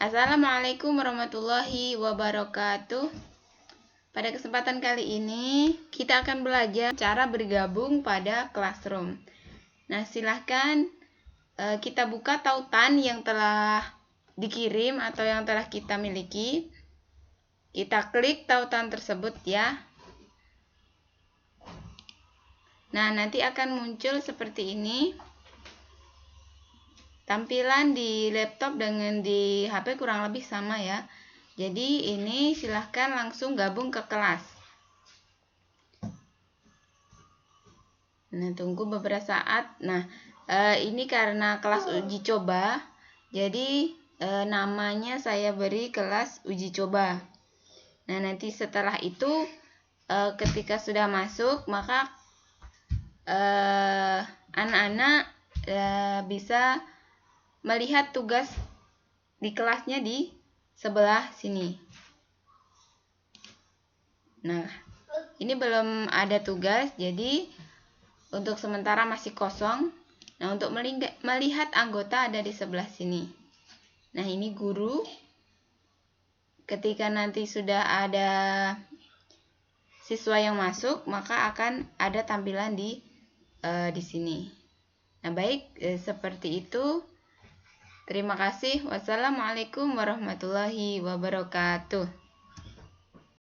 Assalamualaikum warahmatullahi wabarakatuh. Pada kesempatan kali ini kita akan belajar cara bergabung pada Classroom. Nah, silahkan kita buka tautan yang telah dikirim atau yang telah kita miliki. Kita klik tautan tersebut ya. Nah, nanti akan muncul seperti ini. Tampilan di laptop dengan di HP kurang lebih sama ya. Jadi ini silahkan langsung gabung ke kelas. Nah, tunggu beberapa saat. Nah, ini karena kelas uji coba, jadi namanya saya beri kelas uji coba. Nah, nanti setelah itu ketika sudah masuk, maka anak-anak bisa melihat tugas di kelasnya di sebelah sini. Nah, ini belum ada tugas, jadi untuk sementara masih kosong. Nah, untuk melihat anggota ada di sebelah sini. Nah, ini guru. Ketika nanti sudah ada siswa yang masuk, maka akan ada tampilan di sini. Nah, baik, seperti itu. Terima kasih. Wassalamualaikum warahmatullahi wabarakatuh.